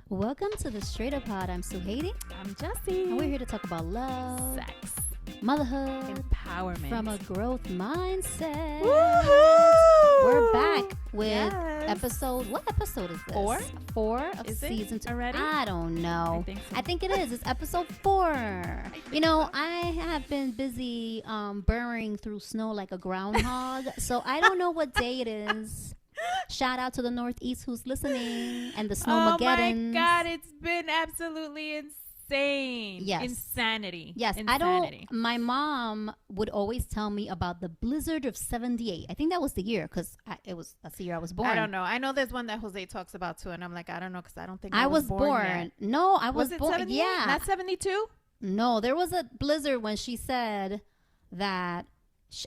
Welcome to the Straight Up Pod. I'm Sujeiry. I'm Jessi. And we're here to talk about love, sex, motherhood, empowerment from a growth mindset. Woohoo! We're back with episode. What episode is this? Four of is season 2. Already? I don't know. I think so. it is. It's episode 4. You know, I have been busy burrowing through snow like a groundhog, so I don't know what day it is. Shout out to the Northeast who's listening and the Snowmageddons. Oh my God, it's been absolutely insane. Yes. Insanity. Yes, Insanity. my mom would always tell me about the blizzard of 78. I think that was the year because that's the year I was born. I don't know. I know there's one that Jose talks about too, and I'm like, I don't know because I don't think I was born. Yet. No, I was it born. 78? Yeah. Not 72? No, there was a blizzard when she said that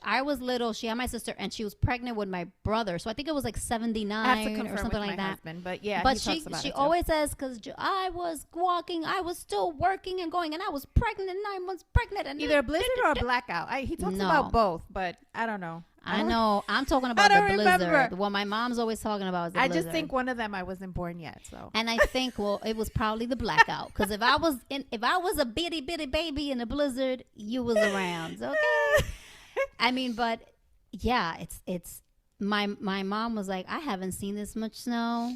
I was little. She had my sister, and she was pregnant with my brother. So I think it was like 79 I have to confirm or something with like my that. husband, but yeah, but he talks about she it too. always says because I was walking, I was still working and going, and I was pregnant, and 9 months pregnant, and either a blizzard or a blackout. He talks about both, but I don't know. I know. I'm talking about the blizzard. Remember. What my mom's always talking about is the blizzard. I just think one of them I wasn't born yet. So. And I think, well, it was probably the blackout. Because if I was a bitty baby in a blizzard, you was around. Okay. I mean, but yeah, it's my mom was like, I haven't seen this much snow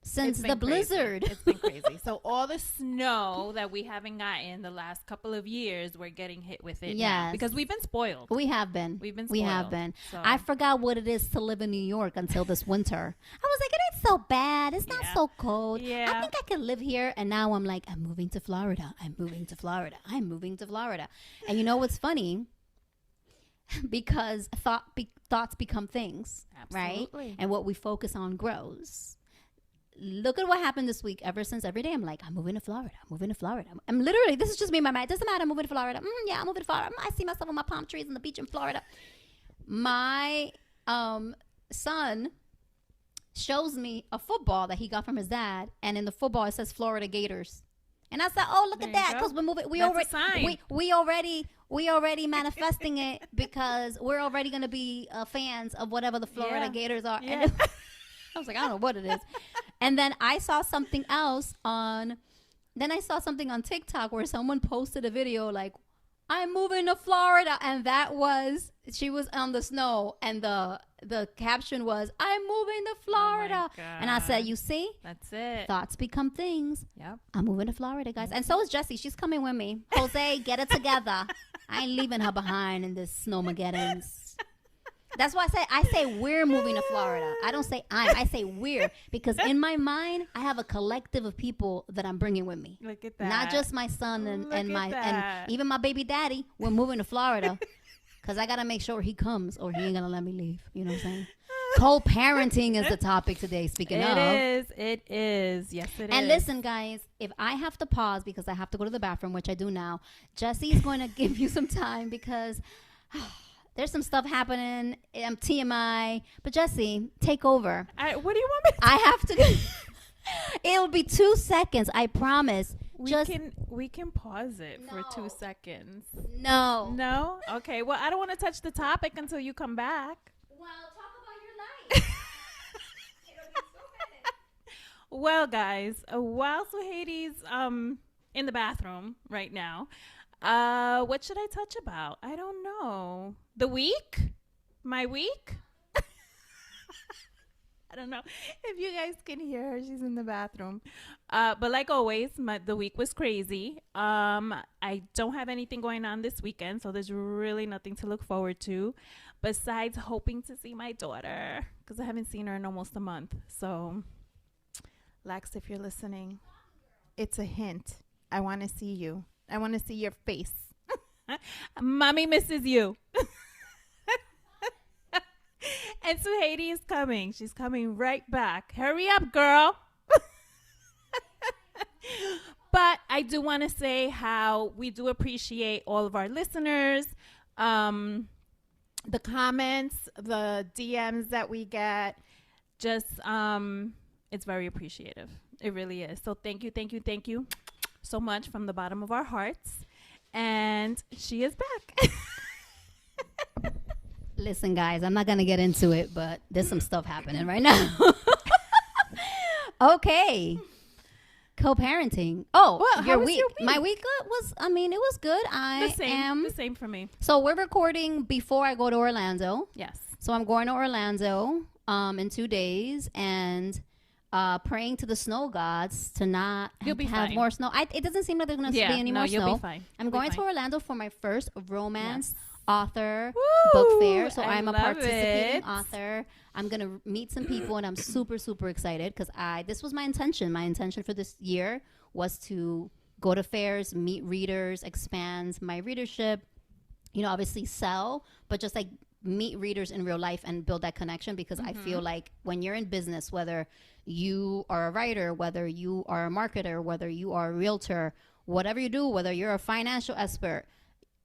since the blizzard. It's been crazy. So all the snow that we haven't gotten the last couple of years, we're getting hit with it now because we've been spoiled. We have been. We've been spoiled. We have been. So. I forgot what it is to live in New York until this winter. I was like, it ain't so bad. It's not so cold. Yeah. I think I can live here. And now I'm like, I'm moving to Florida. I'm moving to Florida. I'm moving to Florida. And you know what's funny? Because thoughts become things, Absolutely. right? And what we focus on grows. Look at what happened this week. Ever since every day I'm like, I'm moving to Florida. I'm moving to Florida. I'm literally, this is just me in my mind. It doesn't matter. I'm moving to Florida. Yeah, I'm moving to Florida. I see myself on my palm trees on the beach in Florida. My son shows me a football that he got from his dad, and in the football it says Florida Gators. And I said, "Oh, look at that! Because we're moving. We already manifesting it because we're already gonna be fans of whatever the Florida Gators are." Yeah. And I was like, I don't know what it is. And then I saw something else on TikTok where someone posted a video like, "I'm moving to Florida," and she was on the snow, and the caption was, "I'm moving to Florida." Oh and I said, you see? That's it. Thoughts become things. Yep. I'm moving to Florida, guys. And so is Jessi. She's coming with me. Jose, get it together. I ain't leaving her behind in this Snowmageddons. That's why I say we're moving to Florida. I don't say I say we're, because in my mind I have a collective of people that I'm bringing with me. Look at that. Not just my son and even my baby daddy. We're moving to Florida because I gotta make sure he comes or he ain't gonna let me leave. You know what I'm saying? Co-parenting is the topic today. Speaking of, it is. Yes, it is. And listen, guys, if I have to pause because I have to go to the bathroom, which I do now, Jessi's going to give you some time because there's some stuff happening. TMI. But Jessi, take over. What do you want me to do? I have to. It'll be 2 seconds. I promise. We can pause it for 2 seconds. No. Okay. Well, I don't want to touch the topic until you come back. Well, talk about your life. Well, guys, while Suheiry's in the bathroom right now, what should I touch about? I don't know. The week? My week? I don't know if you guys can hear her. She's in the bathroom. But like always, the week was crazy. I don't have anything going on this weekend, so there's really nothing to look forward to besides hoping to see my daughter because I haven't seen her in almost a month. So, Lex, if you're listening, it's a hint. I want to see you. I want to see your face. Mommy misses you. And Suheiry is coming. She's coming right back. Hurry up, girl. But I do want to say how we do appreciate all of our listeners, the comments, the DMs that we get. Just, it's very appreciative. It really is. So thank you so much from the bottom of our hearts. And she is back. Listen, guys, I'm not going to get into it, but there's some stuff happening right now. Okay. Co-parenting. Oh, Well, your how was week. your week? My week was, I mean, it was good. The same for me. So we're recording before I go to Orlando. Yes. So I'm going to Orlando in 2 days and praying to the snow gods to not You'll be have fine. more snow. It doesn't seem like there's going to be any more you'll snow. be fine. I'm You'll be going to fine. Orlando for my first romance Yes. author Woo! book fair. So I I'm a love participating it. author. I'm going to meet some people and I'm super, super excited because this was my intention. My intention for this year was to go to fairs, meet readers, expand my readership, obviously sell, but just like meet readers in real life and build that connection because I feel like when you're in business, whether you are a writer, whether you are a marketer, whether you are a realtor, whatever you do, whether you're a financial expert,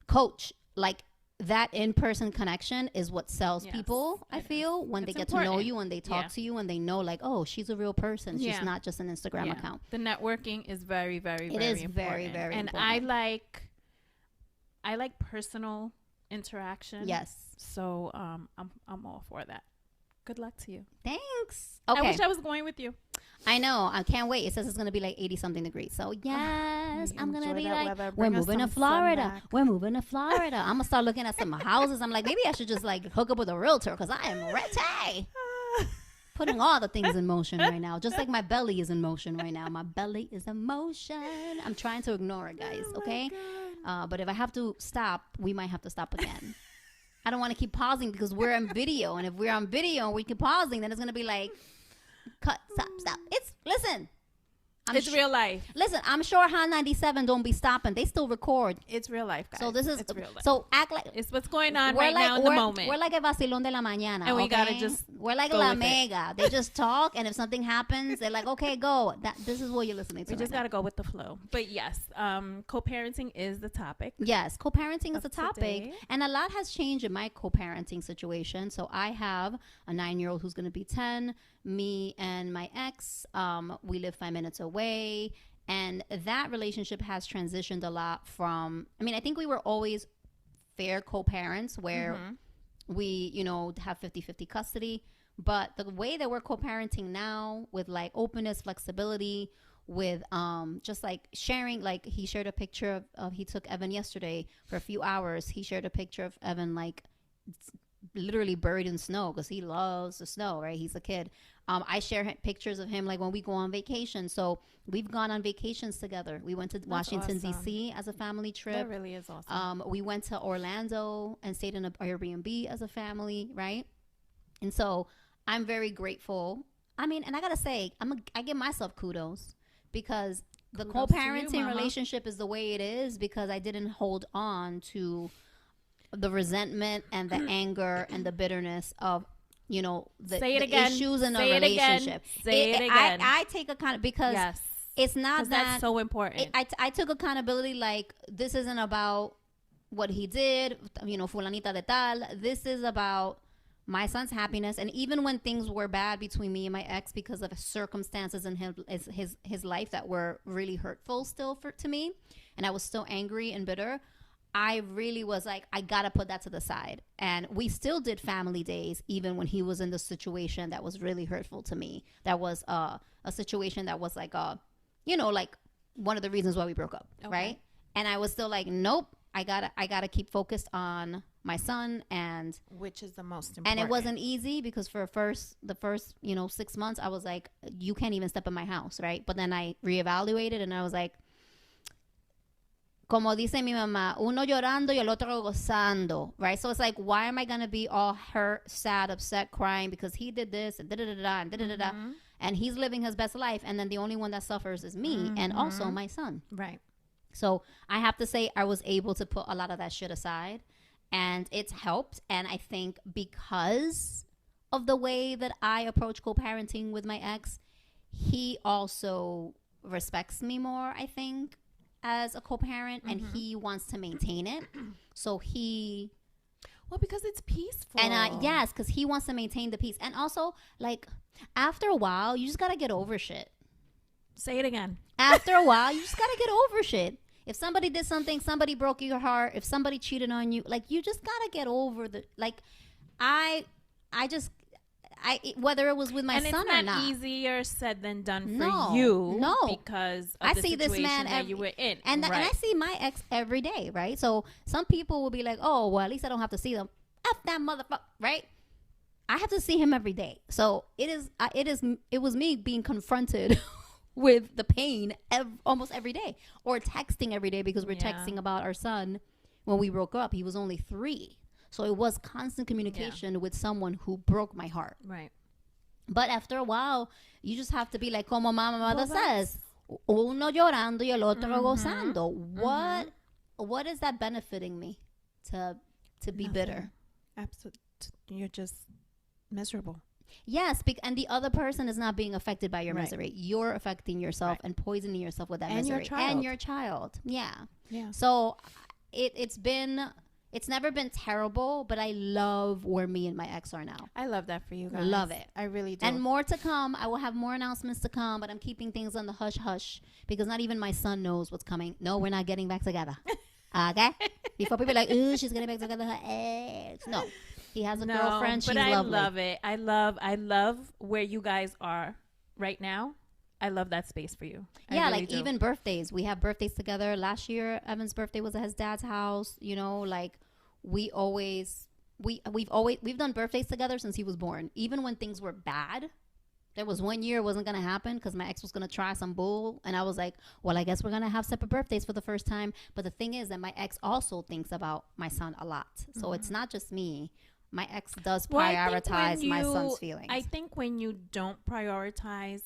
coach, like that in-person connection is what sells people. I feel when they get to know you and they talk to you and they know like, oh, she's a real person. She's not just an Instagram account. The networking is very, very, it very is important. very, very and important. I like personal interaction. Yes. So I'm all for that. Good luck to you. Thanks. Okay. I wish I was going with you. I know. I can't wait. It says it's going to be like 80 something degrees. So yes, I'm going to be like, we're moving to Florida. We're moving to Florida. I'm going to start looking at some houses. I'm like, maybe I should just like hook up with a realtor because I am ready. Putting all the things in motion right now. Just like my belly is in motion right now. My belly is in motion. I'm trying to ignore it, guys. Okay. But if I have to stop, we might have to stop again. I don't want to keep pausing because we're on video. And if we're on video and we keep pausing, then it's going to be like, cut, stop. Listen. It's real life. Listen, I'm sure Hot 97 don't be stopping. They still record. It's real life, guys. So this is, it's real life. So act like. It's what's going on right now in the moment. We're like a vacilón de la mañana. And we okay? got to just We're like La Mega. They just talk, and if something happens, they're like, okay, go. This is what you're listening to. We just got to go with the flow. But yes, co-parenting is the topic. Yes, co-parenting is the topic. Today. And a lot has changed in my co-parenting situation. So I have a 9-year-old who's going to be 10. Me and my ex, we live 5 minutes away. And that relationship has transitioned a lot from, I think we were always fair co-parents where we, have 50-50 custody. But the way that we're co-parenting now with like openness, flexibility, with just like sharing, like he shared a picture of he took Evan yesterday for a few hours. He shared a picture of Evan like literally buried in snow because he loves the snow, right? He's a kid. I share pictures of him like when we go on vacation. So we've gone on vacations together. We went to Washington, D.C. as a family trip. That really is awesome. We went to Orlando and stayed in an Airbnb as a family, right? And so I'm very grateful. And I got to say, I give myself kudos because the co-parenting relationship is the way it is because I didn't hold on to the resentment and the anger and the bitterness of the issues in a relationship. Say it again. I take account because it's not that's so important. I took accountability like this isn't about what he did, fulanita de tal. This is about my son's happiness. And even when things were bad between me and my ex because of circumstances in his life that were really hurtful still to me, and I was still angry and bitter, I really was like, I gotta put that to the side. And we still did family days, even when he was in the situation that was really hurtful to me. That was a situation that was like like one of the reasons why we broke up, right? And I was still like, nope, I gotta keep focused on my son, and which is the most important. And it wasn't easy because for the first 6 months, I was like, you can't even step in my house, right? But then I reevaluated, and I was like, como dice mi mamá, uno llorando y el otro gozando, right? So it's like, why am I going to be all hurt, sad, upset, crying because he did this and da-da-da-da and da-da-da-da, and he's living his best life, and then the only one that suffers is me and also my son. Right. So I have to say I was able to put a lot of that shit aside, and it's helped. And I think because of the way that I approach co-parenting with my ex, he also respects me more, I think, as a co-parent, and he wants to maintain it. So because it's peaceful. And yes, because he wants to maintain the peace. And also, like, after a while, you just got to get over shit. Say it again. After a while, you just got to get over shit. If somebody did something, somebody broke your heart, if somebody cheated on you, like, you just got to get over whether it was with my and son it's not or not. Easier said than done No, for you. no. Because of I the see this situation man that you were in. and right. and I see my ex every day, right? So some people will be like, oh, well, at least I don't have to see them. F that motherfucker, right? I have to see him every day. So it was me being confronted with the pain almost every day, or texting every day, because we're texting about our son. When we broke up, he was only 3. So it was constant communication with someone who broke my heart. Right. But after a while, you just have to be like, como mother says, uno llorando y el otro gozando. What is that benefiting me to be Nothing. Bitter? Absolutely. You're just miserable. Yes, and the other person is not being affected by your misery. You're affecting yourself and poisoning yourself with that misery. And your child. Yeah. Yeah. So it's never been terrible, but I love where me and my ex are now. I love that for you guys. Love it. I really do. And more to come. I will have more announcements to come, but I'm keeping things on the hush hush because not even my son knows what's coming. No, we're not getting back together. Okay? Before people are like, ooh, she's getting back together with her ex. No. He has a girlfriend. She's lovely. I love it. I love where you guys are right now. I love that space for you. Yeah, really like do. Even birthdays. We have birthdays together. Last year, Evan's birthday was at his dad's house. You know, like we've done birthdays together since he was born. Even when things were bad, there was one year it wasn't going to happen because my ex was going to try some bull. And I was like, well, I guess we're going to have separate birthdays for the first time. But the thing is that my ex also thinks about my son a lot. So it's not just me. My ex does prioritize my son's feelings. I think when you don't prioritize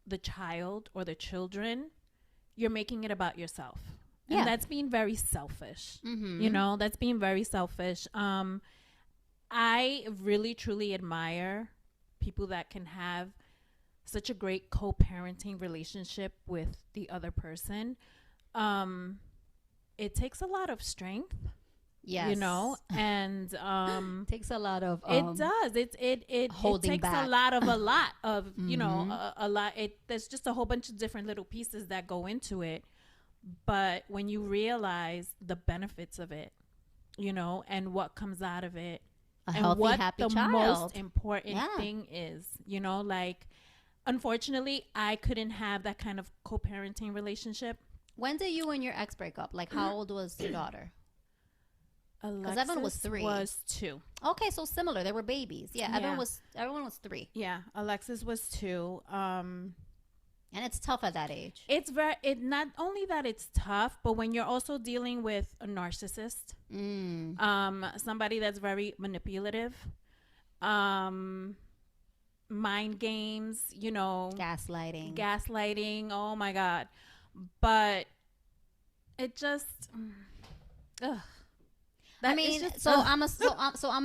the child or the children, you're making it about yourself. Yeah. And that's being very selfish. Mm-hmm. You know, that's being very selfish. I really, truly admire people that can have such a great co-parenting relationship with the other person. It takes a lot of strength. Yes. You know, and takes a lot of it does. It takes back. a lot of you know, a lot. There's just a whole bunch of different little pieces that go into it. But when you realize the benefits of it, you know, and what comes out of it, and what the child. most important thing is, you know, like, unfortunately, I couldn't have that kind of co-parenting relationship. When did you and your ex break up? Like, how old was your daughter? Because Evan was 3. Was 2. Okay, so similar. They were babies. Yeah, everyone was 3. Yeah, Alexis was 2. And it's tough at that age. It's not only that it's tough, but when you're also dealing with a narcissist, somebody that's very manipulative, mind games, you know, gaslighting. Oh my God. But it just, ugh. I mean, I'm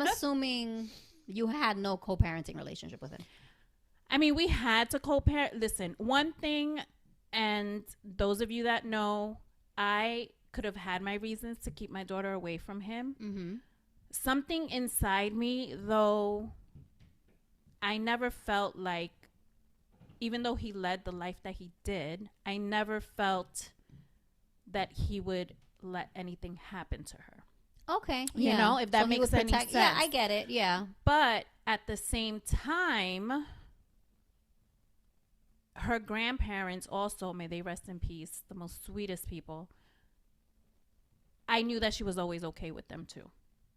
assuming you had no co-parenting relationship with him. I mean, we had to co-parent. Listen, one thing, and those of you that know, I could have had my reasons to keep my daughter away from him. Mm-hmm. Something inside me, though, I never felt like, even though he led the life that he did, I never felt that he would let anything happen to her. Okay. You know, if that makes any sense. Yeah, I get it. Yeah. But at the same time, her grandparents also, may they rest in peace, the most sweetest people. I knew that she was always okay with them too.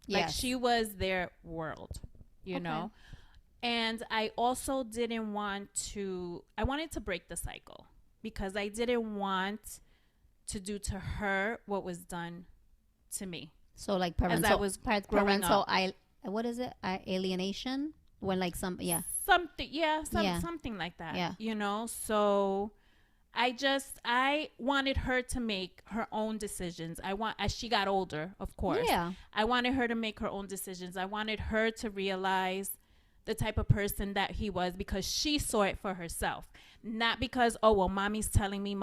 Yes. Like, she was their world, you know? And I also didn't want to, I wanted to break the cycle because I didn't want to do to her what was done to me. So like parental what is it? Alienation? When like something like that. Yeah. You know, so I wanted her to make her own decisions. As she got older, of course. Yeah. I wanted her to make her own decisions. I wanted her to realize the type of person that he was because she saw it for herself. Not because, oh, well, mommy's telling me.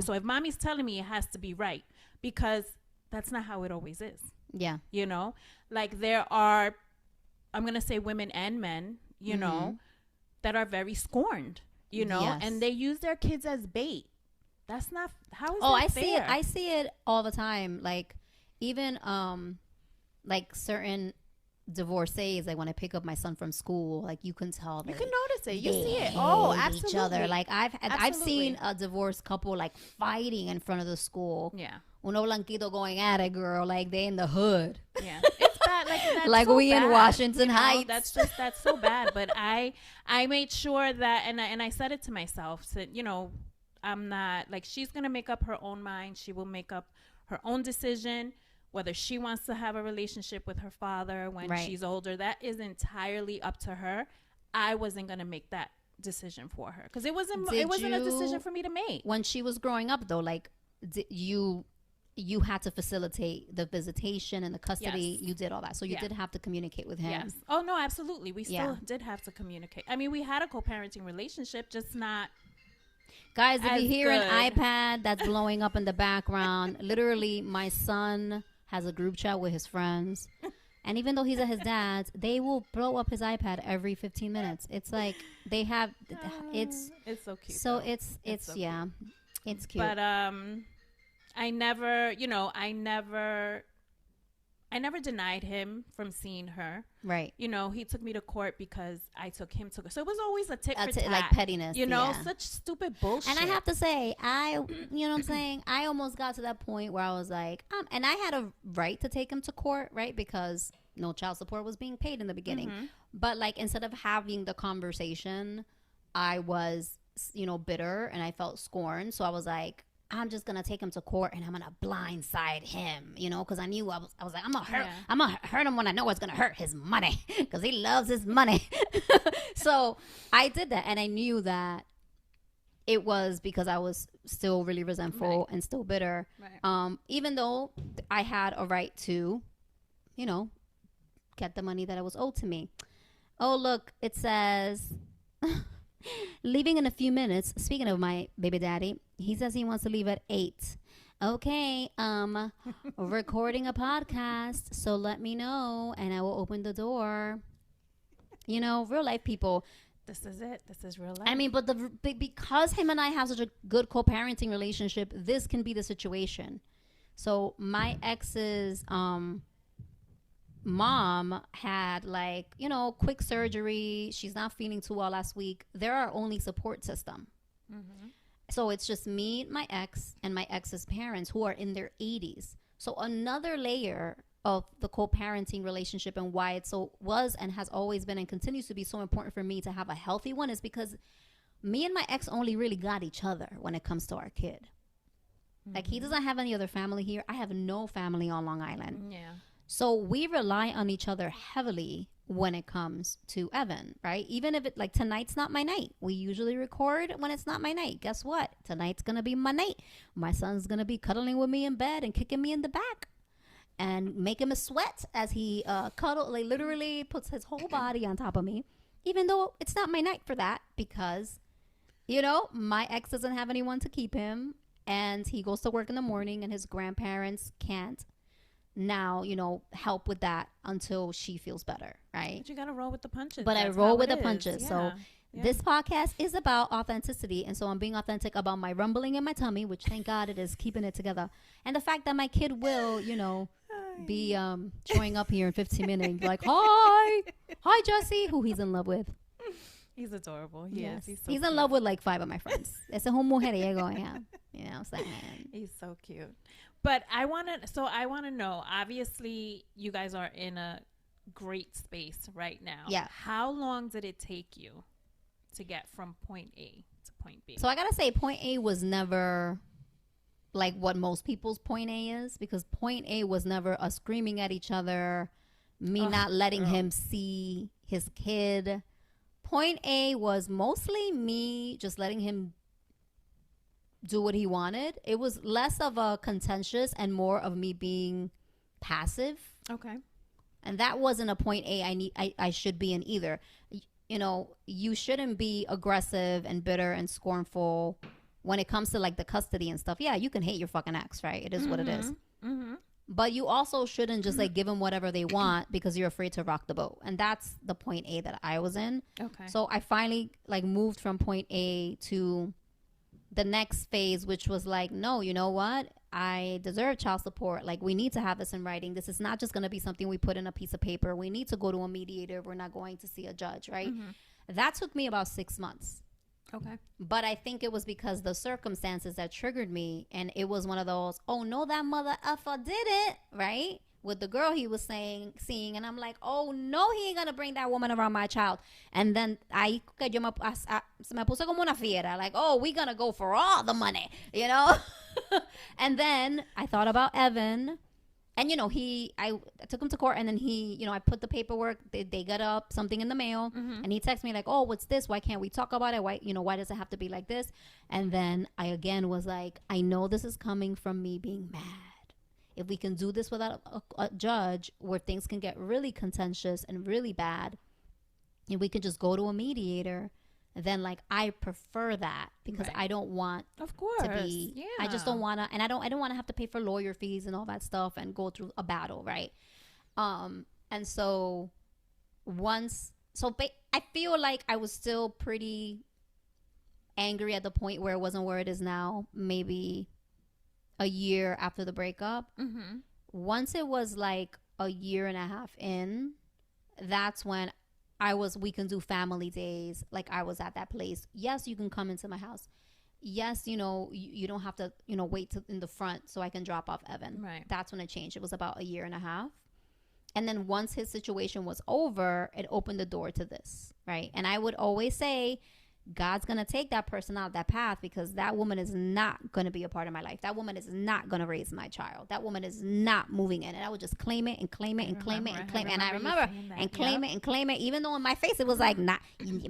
So if mommy's telling me, it has to be right. Because that's not how it always is. Yeah. You know, like there are, I'm going to say women and men, you know, that are very scorned, you know, and they use their kids as bait. That's not, how is that fair? I see it all the time. Like even, like certain divorcees, like when I pick up my son from school, like you can tell you can notice it. You see it. Oh, absolutely. Each other. Like I've seen a divorced couple like fighting in front of the school. Yeah. Uno blanquito going at it, girl. Like they in the hood. Yeah. It's bad. Like that's like so we bad. in Washington Heights. That's so bad. But I made sure that, and I said it to myself, that, you know, I'm not, like, she's going to make up her own mind. She will make up her own decision, whether she wants to have a relationship with her father when she's older. That is entirely up to her. I wasn't going to make that decision for her because it wasn't a decision for me to make. When she was growing up, though, like, you had to facilitate the visitation and the custody. Yes. You did all that. So you did have to communicate with him. Yes. Oh, no, absolutely. We still did have to communicate. I mean, we had a co-parenting relationship, just not. Guys, if you hear an iPad that's blowing up in the background, literally my son has a group chat with his friends. And even though he's at his dad's, they will blow up his iPad every 15 minutes. It's like they have, it's so cute. So it's so cute. It's cute. But I never denied him from seeing her. Right. You know, he took me to court because I took him to. So it was always a tit for tat. Like pettiness. You know, such stupid bullshit. And I have to say, you know what I'm saying? I almost got to that point where I was like, and I had a right to take him to court, right? Because no child support was being paid in the beginning. Mm-hmm. But like, instead of having the conversation, I was, you know, bitter and I felt scorned. So I was like, I'm just going to take him to court and I'm going to blindside him, you know, because I knew I was like, I'm going to hurt him when I know it's going to hurt his money because he loves his money. So I did that. And I knew that it was because I was still really resentful and still bitter. Right. Even though I had a right to, you know, get the money that was owed to me. Oh, look, it says... leaving in a few minutes. Speaking of my baby daddy, he says he wants to leave at 8. Okay, recording a podcast, so let me know and I will open the door. You know, real life people. This is it. This is real life. I mean, but because him and I have such a good co-parenting relationship, this can be the situation. So my ex's mom had, like, you know, quick surgery. She's not feeling too well last week. They're our only support system. Mm-hmm. So it's just me, my ex, and my ex's parents who are in their 80s. So another layer of the co-parenting relationship and why it was and has always been and continues to be so important for me to have a healthy one is because me and my ex only really got each other when it comes to our kid. Mm-hmm. Like, he doesn't have any other family here. I have no family on Long Island. Yeah. So we rely on each other heavily when it comes to Evan, right? Even if like tonight's not my night. We usually record when it's not my night. Guess what? Tonight's going to be my night. My son's going to be cuddling with me in bed and kicking me in the back and making me sweat as he like literally puts his whole body on top of me, even though it's not my night for that because, you know, my ex doesn't have anyone to keep him and he goes to work in the morning and his grandparents can't now, you know, help with that until she feels better, right? But you gotta roll with the punches. But I roll with the punches. Yeah. So this podcast is about authenticity, and so I'm being authentic about my rumbling in my tummy, which thank God it is keeping it together, and the fact that my kid will, you know, be showing up here in 15 minutes and be like, hi Jessi, who he's in love with. He's adorable. Yes. He's in love with like 5 of my friends. It's a un mujeriego, yeah. You know what I'm saying? He's so cute. But I want to know, obviously you guys are in a great space right now. Yeah. How long did it take you to get from point A to point B? So I got to say point A was never like what most people's point A is, because point A was never us screaming at each other, me not letting him see his kid. Point A was mostly me just letting him do what he wanted. It was less of a contentious and more of me being passive. Okay. And that wasn't a point A I should be in either. You know, you shouldn't be aggressive and bitter and scornful when it comes to like the custody and stuff. Yeah, you can hate your fucking ex, right? It is what it is. Mm-hmm. But you also shouldn't just like give them whatever they want because you're afraid to rock the boat. And that's the point A that I was in. Okay. So I finally like moved from point A to the next phase, which was like, no, you know what? I deserve child support. Like, we need to have this in writing. This is not just going to be something we put in a piece of paper. We need to go to a mediator. We're not going to see a judge, right? That took me about 6 months. Okay. But I think it was because the circumstances that triggered me, and it was one of those, oh no, that mother effer did it, right? With the girl he was seeing, and I'm like, oh no, he ain't gonna bring that woman around my child. And then ahí que yo se me puse como una fiera, like, oh, we gonna go for all the money, you know? And then I thought about Evan. And, you know, I took him to court, and then I put the paperwork, they got up something in the mail, and he texted me like, oh, what's this? Why can't we talk about it? Why does it have to be like this? And then I again was like, I know this is coming from me being mad. If we can do this without a judge, where things can get really contentious and really bad, and we can just go to a mediator, then like I prefer that, because I don't want to be, I just don't want to, and I don't want to have to pay for lawyer fees and all that stuff and go through a battle, right? And so I feel like I was still pretty angry at the point where it wasn't where it is now, maybe a year after the breakup. Once it was like a year and a half in, that's when we can do family days. Like, I was at that place. Yes, you can come into my house. Yes, you don't have to, wait in the front so I can drop off Evan. Right. That's when it changed. It was about a year and a half. And then once his situation was over, it opened the door to this, right? And I would always say, God's going to take that person out that path, because that woman is not going to be a part of my life. That woman is not going to raise my child. That woman is not moving in. And I would just claim it and claim it and claim it and claim it. And I remember claim it and claim it, even though in my face it was like, not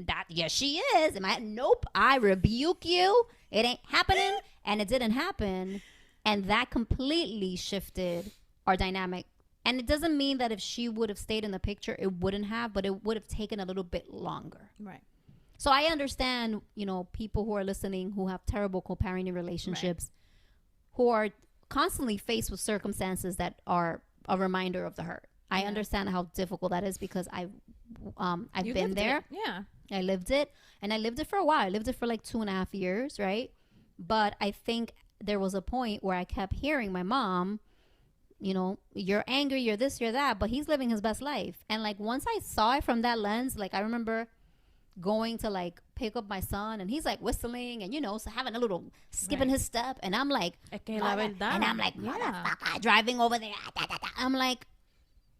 that. Yes, she is. And nope, I rebuke you. It ain't happening. And it didn't happen. And that completely shifted our dynamic. And it doesn't mean that if she would have stayed in the picture, it wouldn't have, but it would have taken a little bit longer. Right. So I understand, people who are listening who have terrible co-parenting relationships, who are constantly faced with circumstances that are a reminder of the hurt. I understand how difficult that is, because I've been there. Yeah. I lived it, and I lived it for a while. I lived it for like 2.5 years, right? But I think there was a point where I kept hearing my mom, you're angry, you're this, you're that, but he's living his best life. And like, once I saw it from that lens, like, I remember going to like pick up my son, and he's like whistling and so having a little skip in his step, and I'm like, motherfucker, driving over there, I'm like,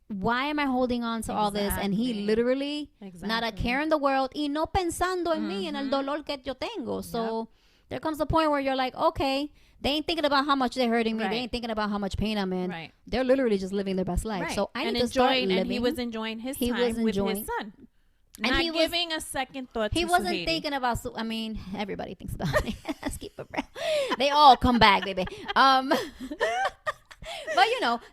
why am I holding on to all this? And he literally not a care in the world, y no pensando en mí, en el dolor que yo tengo. So there comes a point where you're like, okay, they ain't thinking about how much they're hurting me. They ain't thinking about how much pain I'm in. They're literally just living their best life. So I need to start living. And he was enjoying his time with his son. And not giving a second thought to He wasn't thinking about, everybody thinks about it. Let's keep it real. They all come back, baby. But,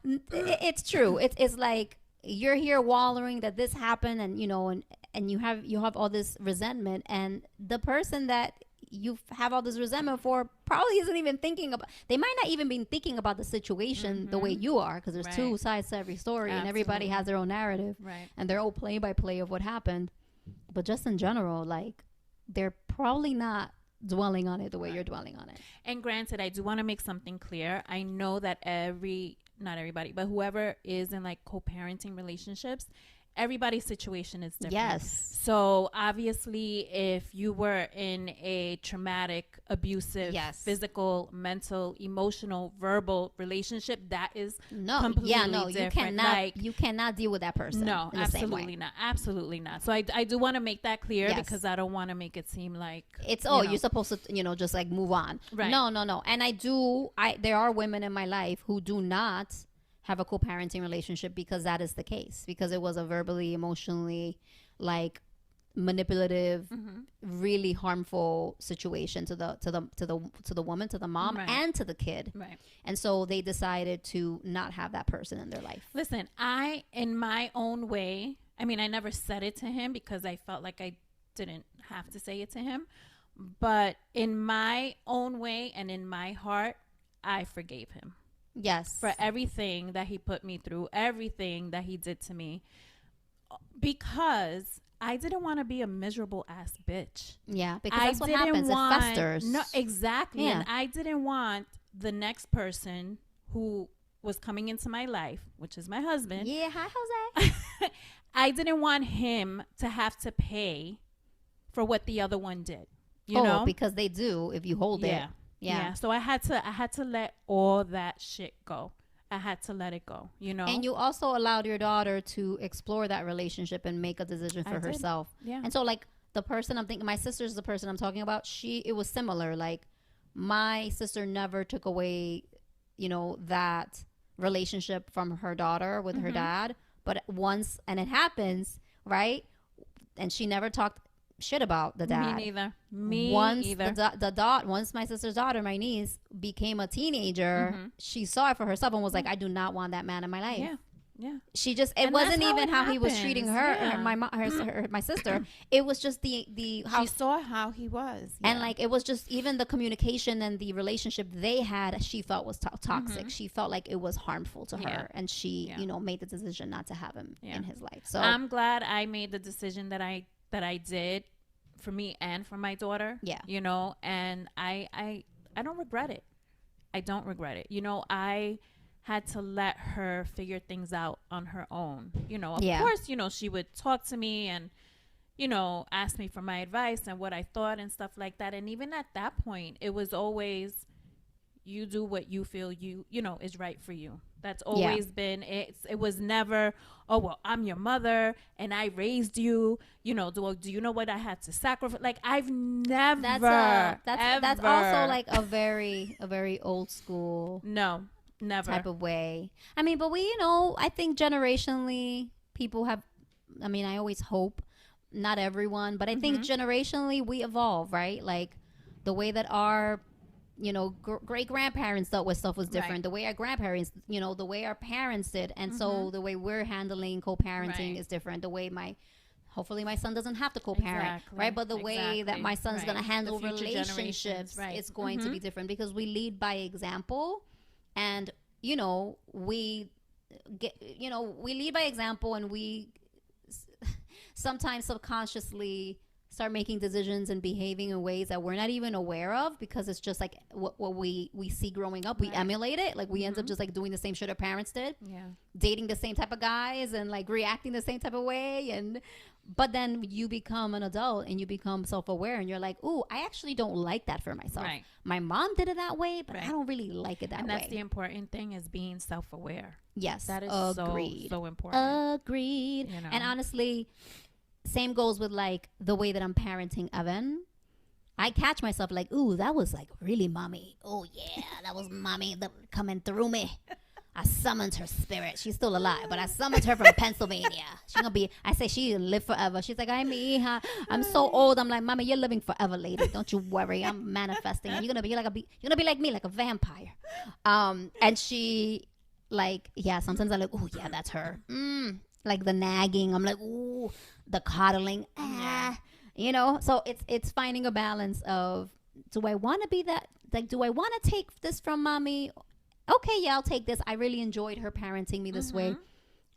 it's true. It's like, you're here wallowing that this happened, and, and you have all this resentment, and the person that you have all this resentment for probably isn't even thinking about, they might not even be thinking about the situation the way you are, because there's two sides to every story. And everybody has their own narrative, and their own play-by-play of what happened. But just in general, like, they're probably not dwelling on it the way you're dwelling on it. And granted, I do want to make something clear. I know that not everybody, but whoever is in like co-parenting relationships, everybody's situation is different. Yes. So obviously, if you were in a traumatic, abusive, physical, mental, emotional, verbal relationship, that is completely different. You cannot deal with that person. No, absolutely not. Absolutely not. So I do want to make that clear, because I don't want to make it seem like it's you're supposed to just like move on. Right. No. And there are women in my life who do not have a co-parenting relationship, because that is the case, because it was a verbally, emotionally, like, manipulative, really harmful situation to the woman, to the mom, and to the kid. Right. And so they decided to not have that person in their life. Listen, in my own way, I never said it to him because I felt like I didn't have to say it to him, but in my own way and in my heart, I forgave him. Yes. For everything that he put me through, everything that he did to me, because I didn't want to be a miserable ass bitch. Yeah, because that's what happens. It festers. No, exactly. Yeah. And I didn't want the next person who was coming into my life, which is my husband. Yeah, hi, Jose. I didn't want him to have to pay for what the other one did. You know, because they do if you hold it. Yeah. So I had to let all that shit go. I had to let it go, you know. And you also allowed your daughter to explore that relationship and make a decision for herself. Yeah. And so, like, the person I'm thinking, my sister's the person I'm talking about. It was similar. Like, my sister never took away, you know, that relationship from her daughter with her dad. But once, and it happens, right? And she never talked shit about the dad. Me neither. Once my sister's daughter, my niece, became a teenager, she saw it for herself and was like, I do not want that man in my life. Yeah. She just, it wasn't even how he was treating her, my sister. It was just how she saw how he was. And like, it was just even the communication and the relationship they had, she felt was toxic. She felt like it was harmful to her. And she, you know, made the decision not to have him in his life. So I'm glad I made the decision that I did for me and for my daughter. Yeah. You know, and I don't regret it. I don't regret it. You know, I had to let her figure things out on her own. You know, of course, you know, she would talk to me and, you know, ask me for my advice and what I thought and stuff like that. And even at that point, it was always, you do what you feel you know, is right for you. That's always been it. It was never, oh, well, I'm your mother and I raised you. You know, do you know what I had to sacrifice? Like, I've never. That's also like a very old school. No, never type of way. I mean, but we, you know, I think generationally people have. I mean, I always hope, not everyone, but I think generationally we evolve, right? Like the way that our, you know, great grandparents dealt with stuff was different. Right. The way our grandparents, you know, the way our parents did. And so the way we're handling co-parenting is different. The way hopefully my son doesn't have to co-parent, right? But the way that my son's going to handle relationships, it's going to be different because we lead by example. And, you know, we lead by example, and we sometimes subconsciously start making decisions and behaving in ways that we're not even aware of because it's just like what we see growing up. We emulate it. Like we end up just like doing the same shit our parents did. Yeah. Dating the same type of guys and like reacting the same type of way. But then you become an adult and you become self-aware and you're like, ooh, I actually don't like that for myself. Right. My mom did it that way, but I don't really like it that way. And that's the important thing, is being self-aware. Yes. That is so important. Agreed. You know? And honestly, same goes with like the way that I'm parenting Evan. I catch myself like, ooh, that was like really mommy. Oh yeah, that was mommy coming through me. I summoned her spirit. She's still alive, but I summoned her from Pennsylvania. She's gonna be, I say she can live forever. She's like, I'm so old. I'm like, Mama, you're living forever, lady. Don't you worry. I'm manifesting. And you're gonna be like me, like a vampire. And she like, yeah, sometimes I'm like, oh yeah, that's her. Like the nagging. I'm like, ooh, the coddling. You know, so it's finding a balance of, do I want to be that? Like, do I want to take this from mommy? Okay, yeah, I'll take this. I really enjoyed her parenting me this way.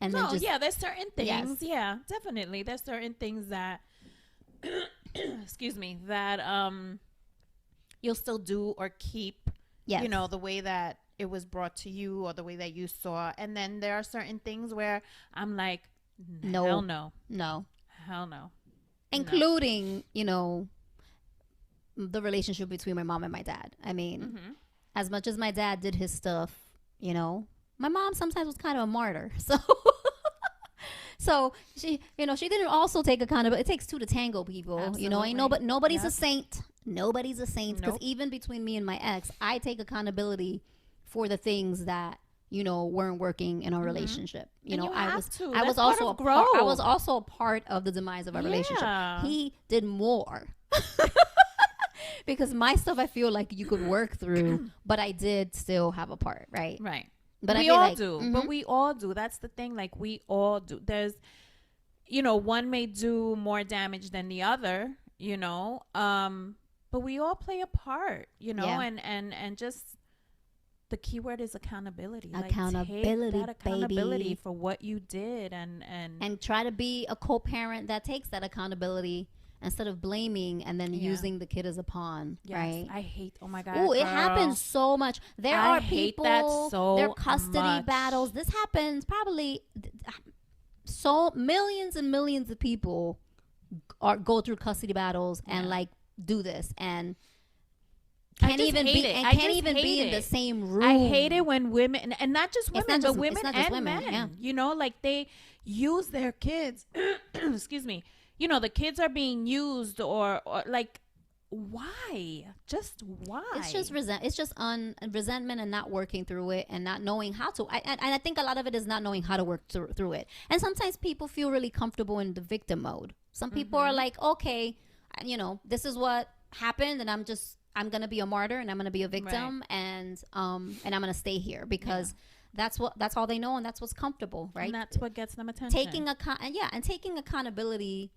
And then there's certain things. Yes. Yeah, definitely. There's certain things that, excuse me, that you'll still do or keep, you know, the way that it was brought to you or the way that you saw. And then there are certain things where I'm like, hell no. No. Hell no. Including, you know, the relationship between my mom and my dad. I mean, as much as my dad did his stuff, you know, my mom sometimes was kind of a martyr. So she, you know, she didn't also take accountability. It takes two to tango, people. Absolutely. You know, I know, but nobody's a saint. Nobody's a saint. Because even between me and my ex, I take accountability for the things that, you know, weren't working in our relationship. You know, I was also a part of the demise of our relationship. He did more. Because my stuff, I feel like you could work through, but I did still have a part, right? Right. But we all do. But we all do. That's the thing. Like, we all do. There's, you know, one may do more damage than the other, you know, but we all play a part, you know, and just the key word is accountability. Accountability, like, take that accountability baby. For what you did and try to be a co-parent that takes that accountability instead of blaming and then using the kid as a pawn, right? I hate, oh my God. Oh, it happens so much. There are people, there are custody battles. This happens probably, so millions and millions of people go through custody battles and like do this and can't even be in the same room. I hate it when women, and not just women, but women and men, yeah. you know, like they use their kids. Excuse me. You know, the kids are being used or like, why? Just why? It's just resentment and not working through it and not knowing how to. And I think a lot of it is not knowing how to work through it. And sometimes people feel really comfortable in the victim mode. Some people are like, okay, you know, this is what happened, and I'm gonna be a martyr and I'm gonna be a victim, and I'm gonna stay here because that's all they know, and that's what's comfortable, right? And that's what gets them attention. Taking accountability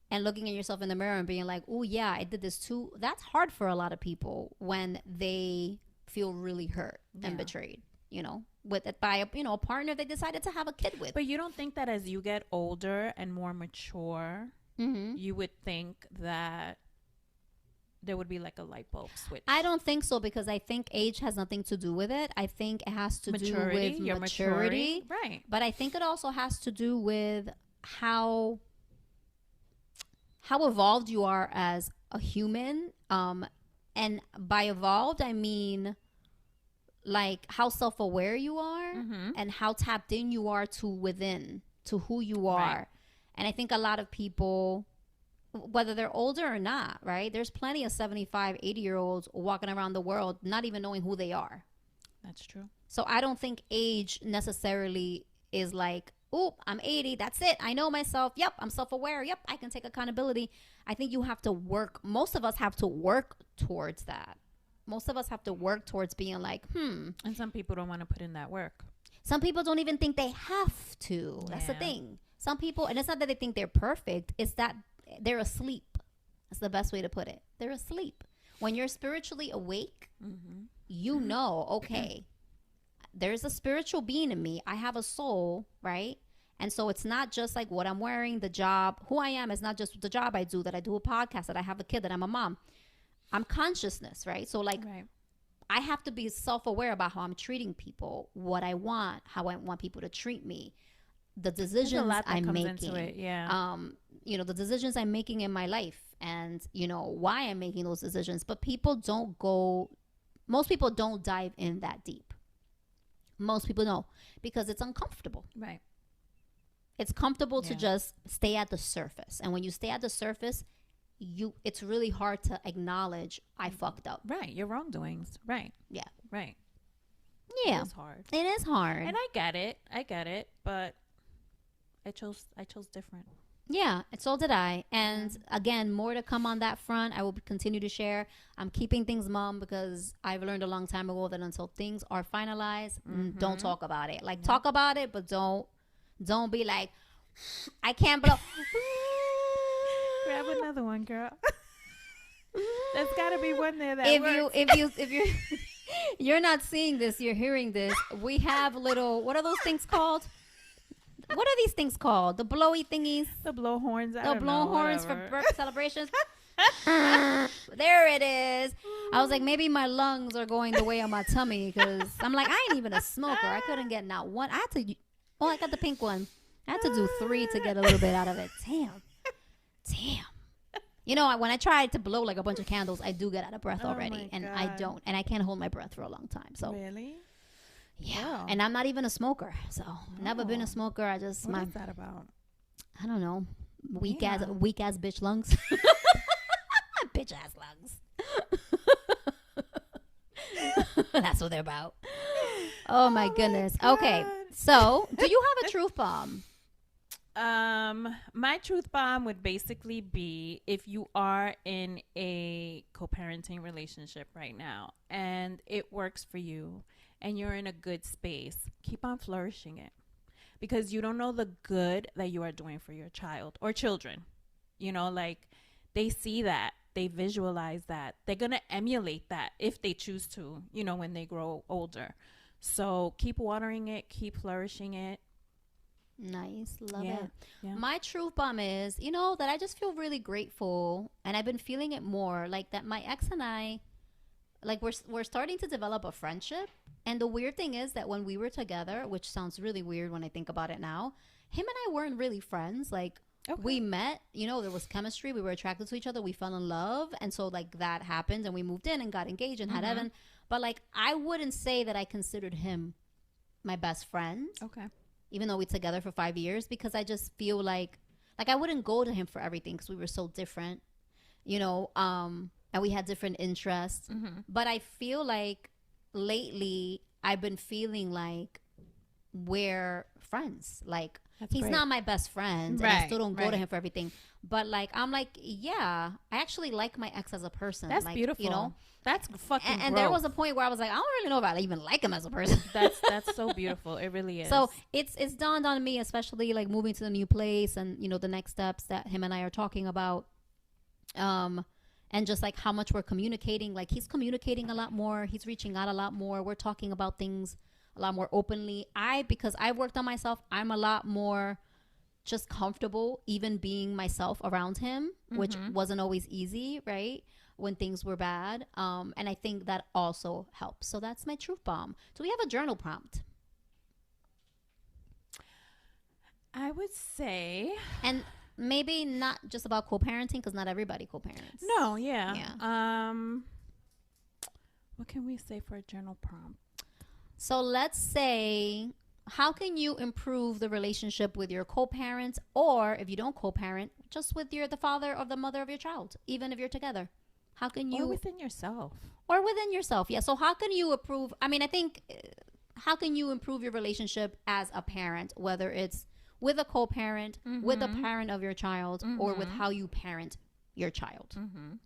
and looking at yourself in the mirror and being like, oh yeah, I did this too. That's hard for a lot of people when they feel really hurt and betrayed, you know, by a partner they decided to have a kid with. But you don't think that as you get older and more mature, you would think that there would be like a light bulb switch? I don't think so, because I think age has nothing to do with it. I think it has to do with maturity. Right. But I think it also has to do with how evolved you are as a human. And by evolved, I mean like how self-aware you are and how tapped in you are to who you are. Right. And I think a lot of people, whether they're older or not, right? There's plenty of 75, 80-year-olds walking around the world not even knowing who they are. That's true. So I don't think age necessarily is like, oh, I'm 80. That's it. I know myself. Yep. I'm self-aware. Yep. I can take accountability. I think you have to work. Most of us have to work towards that. Most of us have to work towards being like, And some people don't want to put in that work. Some people don't even think they have to. That's the thing. Some people, and it's not that they think they're perfect. It's that they're asleep. That's the best way to put it. They're asleep. When you're spiritually awake, you know, okay, there's a spiritual being in me. I have a soul, right? And so it's not just like what I'm wearing, the job. Who I am is not just the job I do, that I do a podcast, that I have a kid, that I'm a mom. I'm consciousness, right? So like, I have to be self-aware about how I'm treating people, what I want, how I want people to treat me, the decisions I'm making. You know, the decisions I'm making in my life, and, you know, why I'm making those decisions. But most people don't dive in that deep. Most people don't, because it's uncomfortable. Right. It's comfortable to just stay at the surface. And when you stay at the surface, it's really hard to acknowledge I fucked up. Right. Your wrongdoings. Right. Yeah. Right. Yeah. It's hard. It is hard. And I get it. But I chose different. Yeah, and so did I. And again, more to come on that front. I will continue to share. I'm keeping things mum because I've learned a long time ago that until things are finalized, don't talk about it. Like, talk about it, but don't be like, I can't blow. Grab another one, girl. There's got to be one there that works. If you you're not seeing this, you're hearing this. We have little, what are those things called? What are these things called? The blowy thingies? The blowhorns. The blowhorns for birthday celebrations. There it is. I was like, maybe my lungs are going the way of my tummy, because I'm like, I ain't even a smoker. I couldn't get not one. I got the pink one. I had to do 3 to get a little bit out of it. Damn. You know, when I try to blow like a bunch of candles, I do get out of breath already, and I don't, and I can't hold my breath for a long time. So really. Yeah, wow. And I'm not even a smoker, so never been a smoker. I just what is that about? I don't know. Weak ass bitch lungs. Bitch ass lungs. That's what they're about. Oh my goodness. God. Okay, so do you have a truth bomb? My truth bomb would basically be, if you are in a co-parenting relationship right now and it works for you, and you're in a good space, keep on flourishing it, because you don't know the good that you are doing for your child or children. You know, like, they see that, they visualize that, they're going to emulate that if they choose to, you know, when they grow older. So keep watering it, keep flourishing it. Nice. Love Yeah, it. yeah. My truth bomb is, you know, that I just feel really grateful, and I've been feeling it more, like that my ex and I, like we're starting to develop a friendship. And the weird thing is that when we were together, which sounds really weird when I think about it now, him and I weren't really friends. Like, Okay. we met, you know, there was chemistry, we were attracted to each other, we fell in love, and so like that happened, and we moved in and got engaged and had Evan. But like, I wouldn't say that I considered him my best friend, Okay. even though we together for 5 years, because I just feel like I wouldn't go to him for everything because we were so different, you know, and we had different interests. But I feel like lately I've been feeling like we're friends. Like, That's he's great. not my best friend, and I Right, still don't go right. to him for everything. But like, I'm like, yeah, I actually like my ex as a person. That's like, beautiful. you know. That's fucking And there was a point where I was like, I don't really know if I even like him as a person. that's so beautiful. It really is. So it's dawned on me, especially like moving to the new place and, you know, the next steps that him and I are talking about. And just like how much we're communicating. Like, he's communicating a lot more. He's reaching out a lot more. We're talking about things a lot more openly. Because I've worked on myself, I'm a lot more just comfortable even being myself around him, which wasn't always easy, right? When things were bad. And I think that also helps. So that's my truth bomb. Do we have a journal prompt? I would say And maybe not just about co-parenting, because not everybody co-parents. no. Yeah. Yeah. What can we say for a journal prompt? So let's say, how can you improve the relationship with your co-parent, or if you don't co-parent, just with the father or the mother of your child, even if you're together? How can you... Or within yourself. Or within yourself, yeah. So how can you improve... I mean, I think... how can you improve your relationship as a parent, whether it's with a co-parent, with a parent of your child, or with how you parent your child?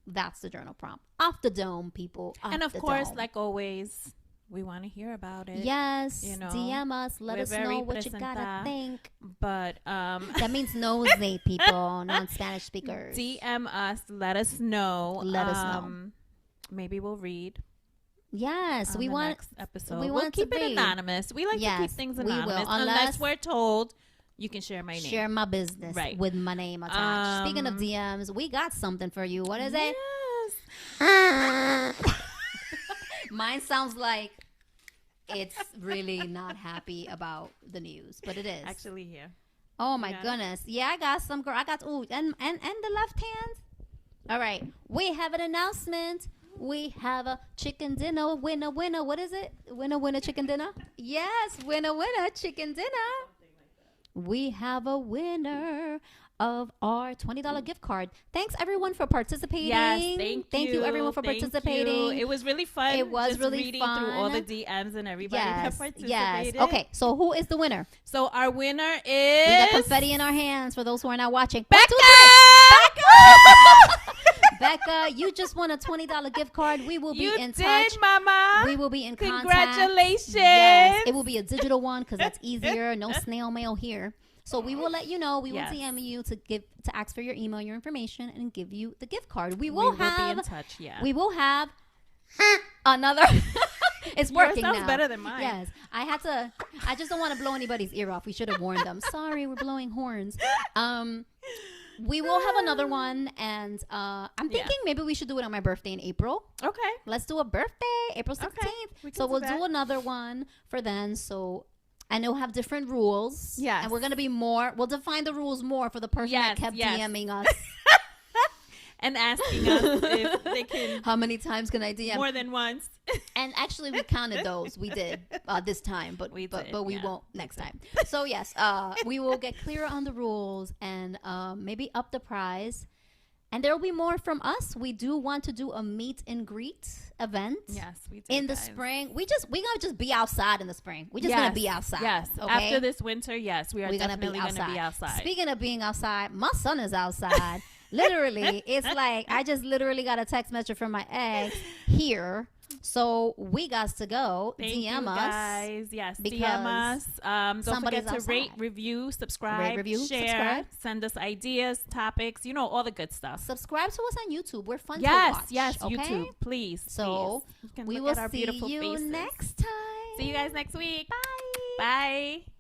That's the journal prompt. Off the dome, people. Off And of the course, dome. like always, we want to hear about it. Yes, you know, DM us. Let we're us very know what you gotta presenta. think. But That means nosy people, non-Spanish speakers. DM us. Let us know. Let us know. Maybe we'll read. Yes, On we the want. next episode. we We'll want to keep it read. anonymous. We like to Yes, keep things we will, anonymous unless we're told you can share my name. Share my business Right. with my name attached. Speaking of DMs, we got something for you. What is it? Yes. Mine sounds like it's really not happy about the news, but it is. Actually, here. Oh my Yeah. goodness. Yeah, I got some girl. I got and the left hand. All right. We have an announcement. We have a chicken dinner. Winner. What is it? Winner chicken dinner? Yes, winner chicken dinner. We have a winner of our $20 gift card. Thanks everyone for participating. Yes, thank you everyone for Thank participating. you. It was really fun. It was just really reading through all the fun. DMs and everybody that Yes, participated. yes. Okay, so who is the winner? So our winner We is got confetti in our hands for those who are not watching. Becca. Becca, you just won a $20 gift card. We will be You in did, touch. Mama. We will be in contact. Congratulations. Yes, it will be a digital one because that's easier. No snail mail here. So we will let you know. We Yes. will DM you to ask for your email, your information, and give you the gift card. We We will will have. be in touch. Yeah. We will have another. It's Yours working sounds now. better than mine. Yes, I had to. I just don't want to blow anybody's ear off. We should have warned them. Sorry, we're blowing horns. We will have another one, and I'm thinking maybe we should do it on my birthday in April. Okay. Let's do a birthday, April 16th. we can So do we'll that. do another one for then. So, and it'll have different rules. Yes. And we're going to be more, we'll define the rules more for the person that kept DMing us. And asking us if they can How many times can I DM? more than once. And actually, we counted those. We did this time, but We but did, we yeah. won't next time. So yes, we will get clearer on the rules and maybe up the prize. And there will be more from us. We do want to do a meet and greet event. Yes, we do. In the guys. spring, we gonna just be outside in the spring. We just gonna be outside. Yes. Okay? After this winter, yes, we are We're definitely gonna be outside. Speaking of being outside, my son is outside. Literally, it's like I just literally got a text message from my ex here. So we got to go. Thank DM you us. guys. Yes, because DM us. Don't somebody's forget to rate, outside. review, subscribe, Rate, review, share, subscribe. send us ideas, topics, all the good stuff. Subscribe to us on YouTube. We're fun to Yes, watch. yes, okay? YouTube, please. So please. You can we look will at our see beautiful you faces. next time. See you guys next week. Bye. Bye.